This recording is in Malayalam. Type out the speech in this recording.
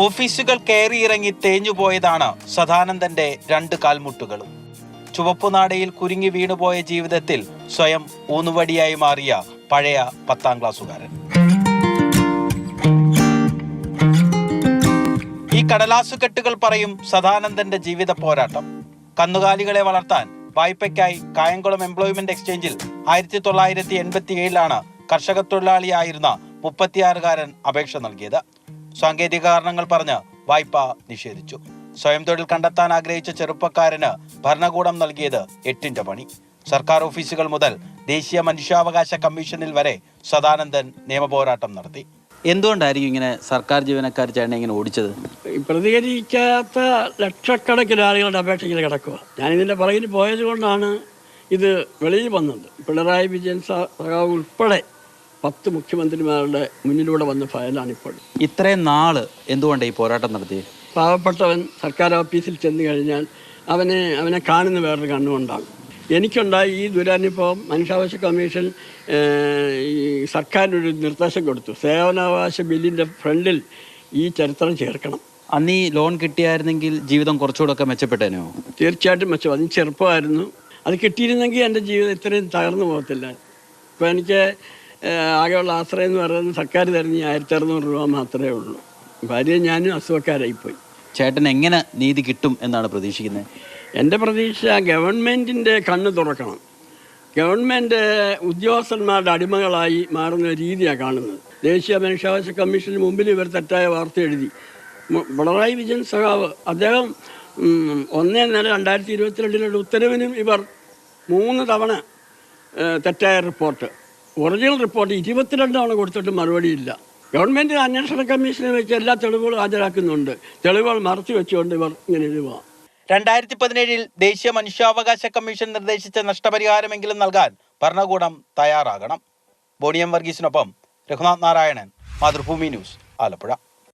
ഓഫീസുകൾ കയറിയിറങ്ങി തേഞ്ഞുപോയതാണ് സദാനന്ദന്റെ രണ്ട് കാൽമുട്ടുകളും. ചുവപ്പുനാടയിൽ കുരുങ്ങി വീണുപോയ ജീവിതത്തിൽ സ്വയം ഊന്നുവടിയായി മാറിയ പഴയ 10ാം ക്ലാസ്സുകാരൻ. ഈ കടലാസുകെട്ടുകൾ പറയും സദാനന്ദന്റെ ജീവിത പോരാട്ടം. കന്നുകാലികളെ വളർത്താൻ വായ്പയ്ക്കായി കായംകുളം എംപ്ലോയ്മെന്റ് എക്സ്ചേഞ്ചിൽ 1987 കർഷക തൊഴിലാളിയായിരുന്ന 36-കാരൻ അപേക്ഷ നൽകിയത്. സാങ്കേതിക കാരണങ്ങൾ പറഞ്ഞ് വായ്പ നിഷേധിച്ചു. സ്വയം തൊഴിൽ കണ്ടെത്താൻ ആഗ്രഹിച്ച ചെറുപ്പക്കാരന് ഭരണകൂടം നൽകിയത് 8ന്റെ പണി. സർക്കാർ ഓഫീസുകൾ മുതൽ ദേശീയ മനുഷ്യാവകാശ കമ്മീഷനിൽ വരെ സദാനന്ദൻ നിയമപോരാട്ടം നടത്തി. എന്തുകൊണ്ടായിരിക്കും ഇങ്ങനെ സർക്കാർ ജീവനക്കാർ ചേട്ടനെ ഇങ്ങനെ ഓടിച്ചത്? പ്രതികരിക്കാത്ത ലക്ഷക്കണക്കിന് ആളുകളുടെ അപേക്ഷയിൽ കിടക്കുക. ഞാനിതിൻ്റെ പുറകിൽ പോയത് കൊണ്ടാണ് ഇത് വെളിയിൽ വന്നത്. പിണറായി വിജയൻ സഖാവ് ഉൾപ്പെടെ 10 മുഖ്യമന്ത്രിമാരുടെ മുന്നിലൂടെ വന്ന ഫയലാണിപ്പോൾ. ഇത്രയും നാള് എന്തുകൊണ്ടാണ് ഈ പോരാട്ടം നടത്തിയത്? പാവപ്പെട്ടവൻ സർക്കാർ ഓഫീസിൽ ചെന്ന് കഴിഞ്ഞാൽ അവനെ കാണുന്ന വേറൊരു കണ്ണുകൊണ്ടാണ്. എനിക്കുണ്ടായ ഈ ദുരനുഭവം മനുഷ്യാവകാശ കമ്മീഷൻ ഈ സർക്കാരിനൊരു നിർദ്ദേശം കൊടുത്തു. സേവനാവകാശ ബില്ലിൻ്റെ ഫ്രണ്ടിൽ ഈ ചരിത്രം ചേർക്കണം. അന്ന് ഈ ലോൺ കിട്ടിയായിരുന്നെങ്കിൽ ജീവിതം കുറച്ചുകൂടെ ഒക്കെ മെച്ചപ്പെട്ടേനോ? തീർച്ചയായിട്ടും മെച്ചം. അതിന് ചെറുപ്പമായിരുന്നു. അത് കിട്ടിയിരുന്നെങ്കിൽ എൻ്റെ ജീവിതം ഇത്രയും തകർന്നു പോകത്തില്ല. ഇപ്പോൾ എനിക്ക് ആകെയുള്ള ആശ്രയം എന്ന് പറയുന്നത് സർക്കാർ തരുന്ന 1600 രൂപ മാത്രമേ ഉള്ളൂ. ഭാര്യ ഞാനും അസുഖക്കാരായിപ്പോയി. ചേട്ടൻ എങ്ങനെ നീതി കിട്ടും എന്നാണ് പ്രതീക്ഷിക്കുന്നത്? എൻ്റെ പ്രതീക്ഷ ഗവൺമെൻറ്റിൻ്റെ കണ്ണ് തുറക്കണം. ഗവൺമെൻറ് ഉദ്യോഗസ്ഥന്മാരുടെ അടിമകളായി മാറുന്ന രീതിയാണ് കാണുന്നത്. ദേശീയ മനുഷ്യാവകാശ കമ്മീഷന് മുമ്പിൽ ഇവർ തെറ്റായ വാർത്ത എഴുതി. പിണറായി വിജയൻ സഖാവ് അദ്ദേഹം 1/4/2022 ഉത്തരവിനും ഇവർ 3 തവണ തെറ്റായ റിപ്പോർട്ട്, ഒറിജിനൽ റിപ്പോർട്ട് 22 തവണ കൊടുത്തിട്ട് മറുപടിയില്ല. ഗവൺമെൻറ് അന്വേഷണ കമ്മീഷനെ വെച്ച് എല്ലാ തെളിവുകളും ഹാജരാക്കുന്നുണ്ട്. തെളിവുകൾ മറച്ചു വെച്ചുകൊണ്ട് ഇവർ ഇങ്ങനെ എഴുതുക. 2017 ദേശീയ മനുഷ്യാവകാശ കമ്മീഷൻ നിർദ്ദേശിച്ച നഷ്ടപരിഹാരമെങ്കിലും നൽകാൻ ഭരണകൂടം തയ്യാറാകണം. ബോണിയം വർഗീസിനൊപ്പം രഘുനാഥ് നാരായണൻ, മാതൃഭൂമി ന്യൂസ്, ആലപ്പുഴ.